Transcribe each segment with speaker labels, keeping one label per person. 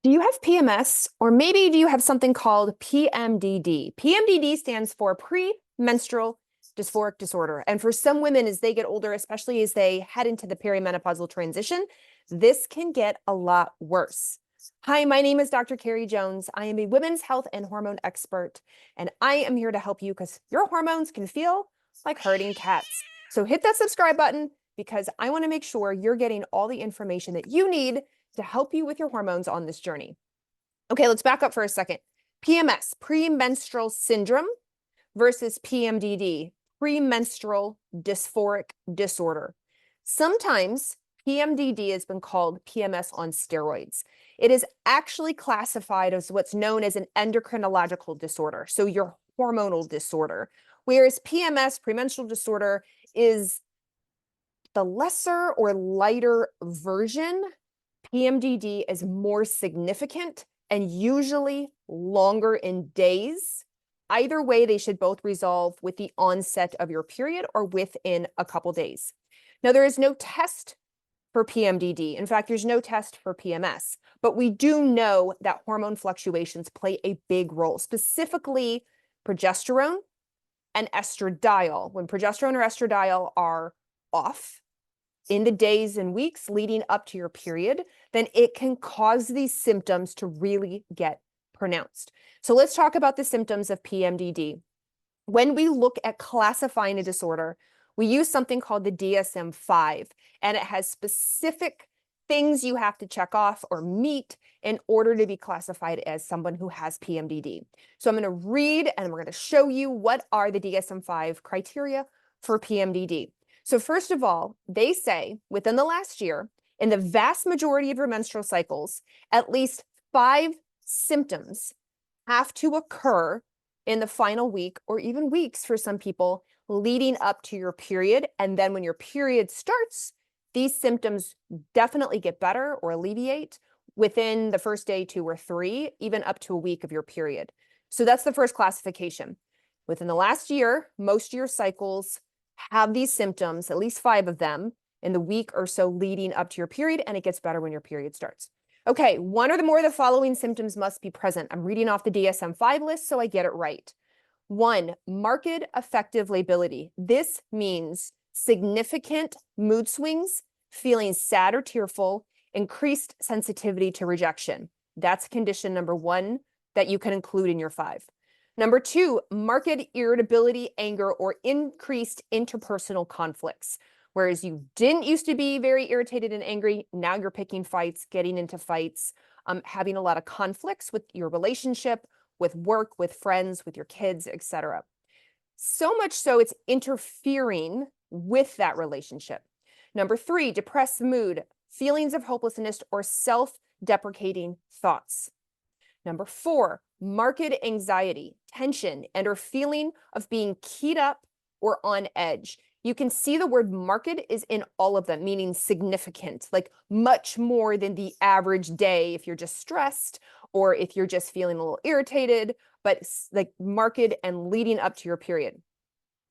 Speaker 1: Do you have PMS, or maybe do you have something called PMDD? PMDD stands for premenstrual dysphoric disorder. And for some women, as they get older, especially as they head into the perimenopausal transition, this can get a lot worse. Hi, my name is Dr. Carrie Jones. I am a women's health and hormone expert, and I am here to help you because your hormones can feel like herding cats. So hit that subscribe button because I want to make sure you're getting all the information that you need to help you with your hormones on this journey. Okay, let's back up for a second. PMS, premenstrual syndrome, versus PMDD, premenstrual dysphoric disorder. Sometimes PMDD has been called PMS on steroids. It is actually classified as what's known as an endocrinological disorder, so your hormonal disorder, whereas PMS, premenstrual disorder, is the lesser or lighter version. PMDD is more significant and usually longer in days. Either way, they should both resolve with the onset of your period or within a couple days. Now, there is no test for PMDD. In fact, there's no test for PMS, but we do know that hormone fluctuations play a big role, specifically progesterone and estradiol. When progesterone or estradiol are off in the days and weeks leading up to your period, then it can cause these symptoms to really get pronounced. So let's talk about the symptoms of PMDD. When we look at classifying a disorder, we use something called the DSM-5, and it has specific things you have to check off or meet in order to be classified as someone who has PMDD. So I'm going to read and we're going to show you what are the DSM-5 criteria for PMDD. So first of all, they say within the last year, in the vast majority of your menstrual cycles, at least 5 symptoms have to occur in the final week or even weeks for some people leading up to your period. And then when your period starts, these symptoms definitely get better or alleviate within the first day, 2 or 3, even up to a week of your period. So that's the first classification. Within the last year, most of your cycles have these symptoms, at least 5 of them, in the week or so leading up to your period, and it gets better when your period starts. Okay, 1 or more of the following symptoms must be present. I'm reading off the DSM-5 list so I get it right. 1, marked affective lability. This means significant mood swings, feeling sad or tearful, increased sensitivity to rejection. That's condition number 1 that you can include in your 5. Number 2, marked irritability, anger, or increased interpersonal conflicts. Whereas you didn't used to be very irritated and angry, now you're picking fights, getting into fights, having a lot of conflicts with your relationship, with work, with friends, with your kids, etc. So much so it's interfering with that relationship. Number 3, depressed mood, feelings of hopelessness or self-deprecating thoughts. Number 4, marked anxiety, tension, and or feeling of being keyed up or on edge. You can see the word marked is in all of them, meaning significant, like much more than the average day if you're just stressed or if you're just feeling a little irritated, but like marked and leading up to your period.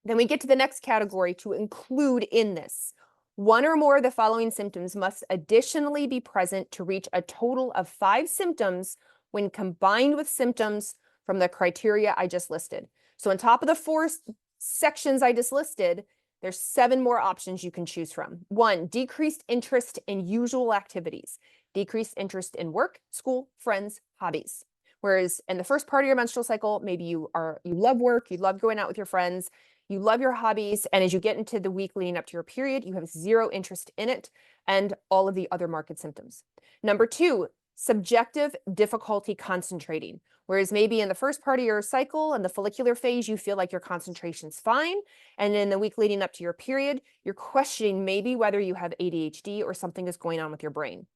Speaker 1: Then we get to the next category to include in this. 1 or more of the following symptoms must additionally be present to reach a total of 5 symptoms when combined with symptoms from the criteria I just listed. So on top of the 4 sections I just listed, there's 7 more options you can choose from. 1, decreased interest in usual activities, decreased interest in work, school, friends, hobbies. Whereas in the first part of your menstrual cycle, maybe you love work, you love going out with your friends, you love your hobbies, and as you get into the week leading up to your period, you have 0 interest in it and all of the other marked symptoms. Number 2, subjective difficulty concentrating. Whereas maybe in the first part of your cycle and the follicular phase, you feel like your concentration's fine. And in the week leading up to your period, you're questioning maybe whether you have ADHD or something is going on with your brain.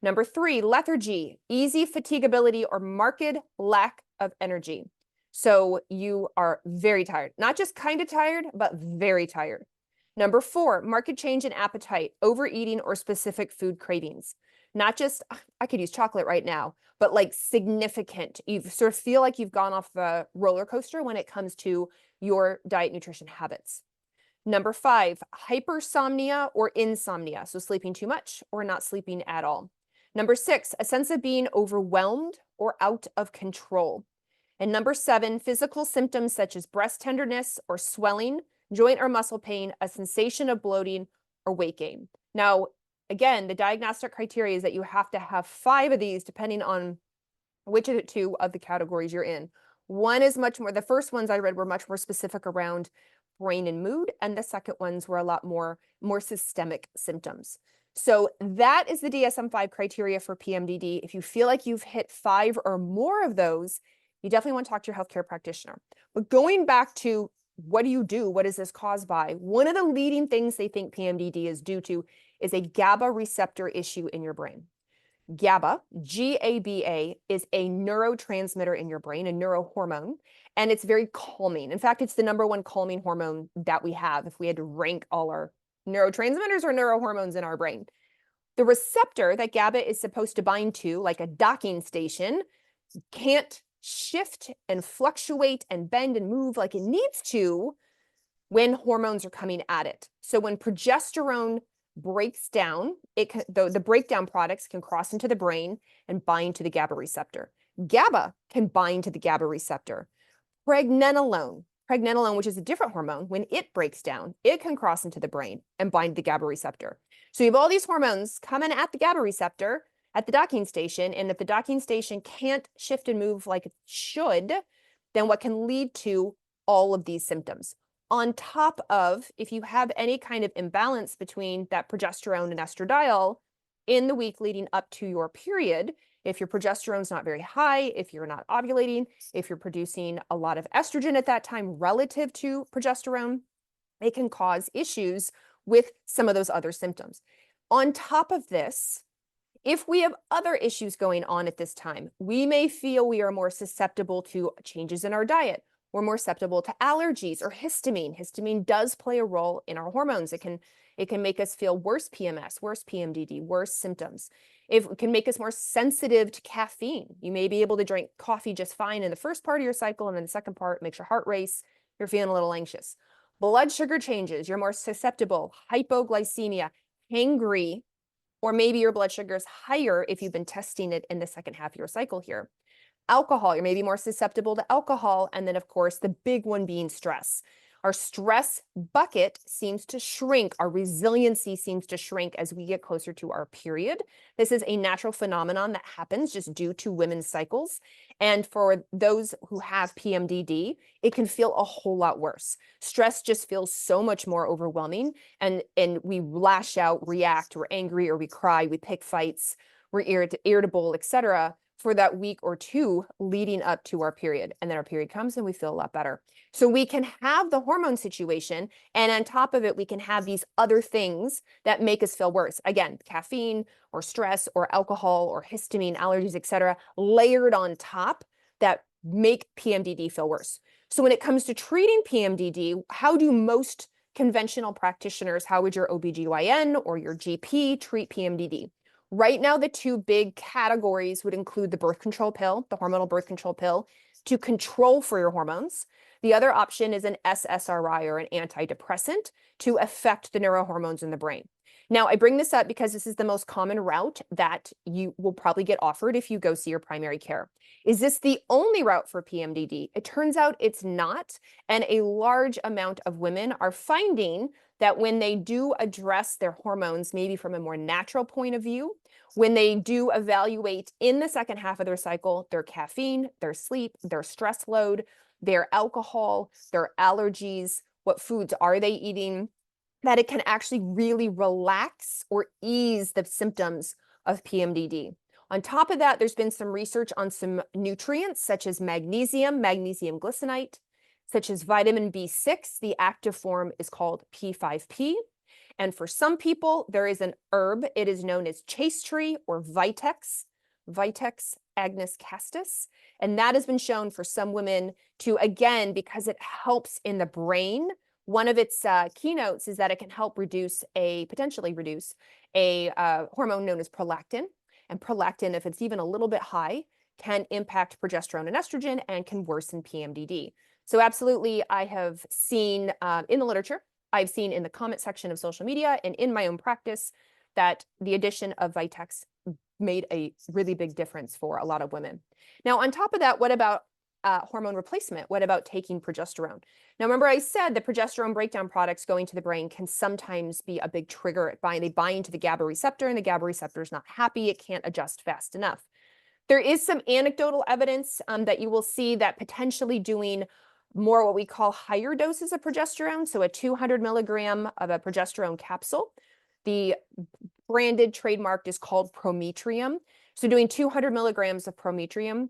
Speaker 1: Number 3, lethargy, easy fatigability or marked lack of energy. So you are very tired, not just kind of tired, but very tired. Number 4, marked change in appetite, overeating or specific food cravings. Not just, I could use chocolate right now, but like significant. You sort of feel like you've gone off the roller coaster when it comes to your diet nutrition habits. Number 5, hypersomnia or insomnia. So sleeping too much or not sleeping at all. Number 6, a sense of being overwhelmed or out of control. And number 7, physical symptoms such as breast tenderness or swelling, joint or muscle pain, a sensation of bloating or weight gain. Now, again, the diagnostic criteria is that you have to have 5 of these depending on which of the 2 of the categories you're in. One is much more, the first ones I read were much more specific around brain and mood, and the second ones were a lot more systemic symptoms. So that is the DSM-5 criteria for PMDD. If you feel like you've hit 5 or more of those, you definitely want to talk to your healthcare practitioner. But going back to what do you do? What is this caused by? One of the leading things they think PMDD is due to is a GABA receptor issue in your brain. GABA, G-A-B-A, is a neurotransmitter in your brain, a neurohormone, and it's very calming. In fact, it's the #1 calming hormone that we have if we had to rank all our neurotransmitters or neurohormones in our brain. The receptor that GABA is supposed to bind to, like a docking station, can't shift and fluctuate and bend and move like it needs to when hormones are coming at it. So when progesterone breaks down, the breakdown products can cross into the brain and bind to the GABA receptor. GABA can bind to the GABA receptor. Pregnenolone, which is a different hormone, when it breaks down, it can cross into the brain and bind the GABA receptor. So you have all these hormones coming at the GABA receptor at the docking station, and if the docking station can't shift and move like it should, then what can lead to all of these symptoms? On top of, if you have any kind of imbalance between that progesterone and estradiol in the week leading up to your period, if your progesterone's not very high, if you're not ovulating, if you're producing a lot of estrogen at that time relative to progesterone, it can cause issues with some of those other symptoms. On top of this, if we have other issues going on at this time, we may feel we are more susceptible to changes in our diet. We're more susceptible to allergies or histamine. Histamine does play a role in our hormones. It can make us feel worse PMS, worse PMDD, worse symptoms. It can make us more sensitive to caffeine. You may be able to drink coffee just fine in the first part of your cycle, and then the second part makes your heart race. You're feeling a little anxious. Blood sugar changes. You're more susceptible. Hypoglycemia, hangry, or maybe your blood sugar is higher if you've been testing it in the second half of your cycle here. Alcohol, you're maybe more susceptible to alcohol. And then, of course, the big one being stress. Our stress bucket seems to shrink. Our resiliency seems to shrink as we get closer to our period. This is a natural phenomenon that happens just due to women's cycles. And for those who have PMDD, it can feel a whole lot worse. Stress just feels so much more overwhelming. And we lash out, react, we're angry, or we cry, we pick fights, we're irritable, etc., for that week or two leading up to our period. And then our period comes and we feel a lot better. So we can have the hormone situation, and on top of it, we can have these other things that make us feel worse. Again, caffeine or stress or alcohol or histamine, allergies, etc., layered on top that make PMDD feel worse. So when it comes to treating PMDD, how do most conventional practitioners, how would your OBGYN or your GP treat PMDD? Right now, the 2 big categories would include the birth control pill, the hormonal birth control pill, to control for your hormones. The other option is an SSRI or an antidepressant to affect the neurohormones in the brain. Now, I bring this up because this is the most common route that you will probably get offered if you go see your primary care. Is this the only route for PMDD? It turns out it's not, and a large amount of women are finding that when they do address their hormones, maybe from a more natural point of view, when they do evaluate in the second half of their cycle, their caffeine, their sleep, their stress load, their alcohol, their allergies, what foods are they eating, that it can actually really relax or ease the symptoms of PMDD. On top of that, there's been some research on some nutrients such as magnesium glycinate, such as vitamin B6. The active form is called P5P. And for some people, there is an herb. It is known as chaste tree or Vitex agnus castus. And that has been shown for some women to, again, because it helps in the brain. One of its keynotes is that it can help potentially reduce a hormone known as prolactin. And prolactin, if it's even a little bit high, can impact progesterone and estrogen and can worsen PMDD. So absolutely, I have seen in the literature, I've seen in the comment section of social media and in my own practice that the addition of Vitex made a really big difference for a lot of women. Now, on top of that, what about hormone replacement? What about taking progesterone? Now, remember I said the progesterone breakdown products going to the brain can sometimes be a big trigger. They bind to the GABA receptor, and the GABA receptor is not happy. It can't adjust fast enough. There is some anecdotal evidence that you will see that potentially doing more what we call higher doses of progesterone, so a 200 milligram of a progesterone capsule. The branded trademarked is called Prometrium. So doing 200 milligrams of Prometrium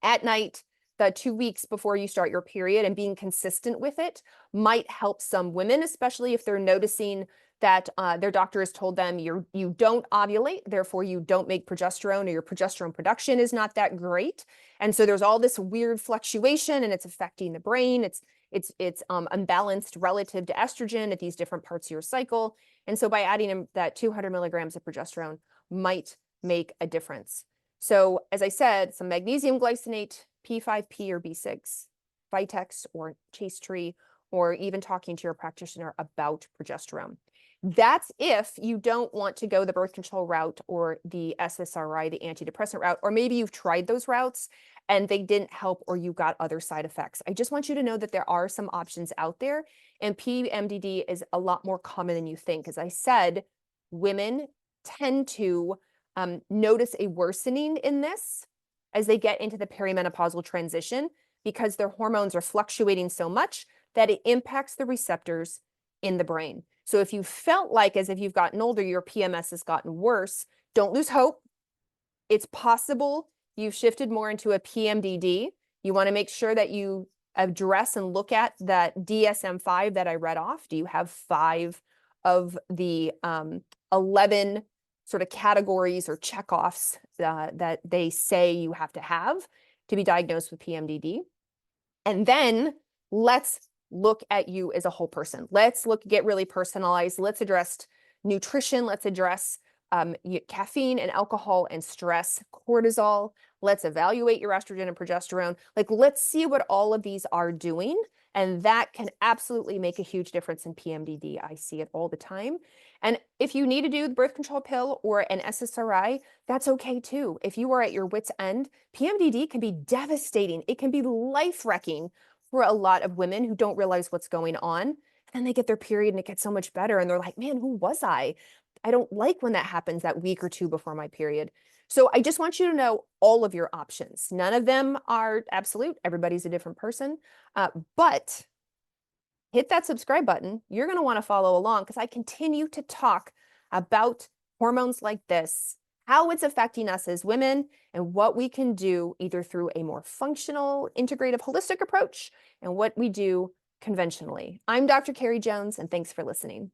Speaker 1: at night, the 2 weeks before you start your period, and being consistent with it might help some women, especially if they're noticing that their doctor has told them you don't ovulate, therefore you don't make progesterone, or your progesterone production is not that great. And so there's all this weird fluctuation, and it's affecting the brain. It's unbalanced relative to estrogen at these different parts of your cycle. And so by adding in that 200 milligrams of progesterone might make a difference. So as I said, some magnesium glycinate, P5P or B6, Vitex or Chase Tree, or even talking to your practitioner about progesterone. That's if you don't want to go the birth control route or the SSRI, the antidepressant route, or maybe you've tried those routes and they didn't help, or you got other side effects. I just want you to know that there are some options out there, and PMDD is a lot more common than you think. As I said, women tend to notice a worsening in this as they get into the perimenopausal transition, because their hormones are fluctuating so much that it impacts the receptors in the brain. So if you felt like as if you've gotten older, your PMS has gotten worse, don't lose hope. It's possible you've shifted more into a PMDD. You want to make sure that you address and look at that DSM-5 that I read off. Do you have 5 of the 11 sort of categories or checkoffs that they say you have to be diagnosed with PMDD? And then let's look at you as a whole person. Let's get really personalized. Let's address nutrition. Let's address caffeine and alcohol and stress, cortisol. Let's evaluate your estrogen and progesterone. Like, let's see what all of these are doing. And that can absolutely make a huge difference in PMDD. I see it all the time. And if you need to do the birth control pill or an SSRI, that's okay too. If you are at your wit's end, PMDD can be devastating. It can be life-wrecking for a lot of women who don't realize what's going on. And then they get their period and it gets so much better. And they're like, man, who was I? I don't like when that happens that week or two before my period. So I just want you to know all of your options. None of them are absolute. Everybody's a different person. But hit that subscribe button. You're going to want to follow along, because I continue to talk about hormones like this, how it's affecting us as women, and what we can do either through a more functional, integrative, holistic approach and what we do conventionally. I'm Dr. Carrie Jones, and thanks for listening.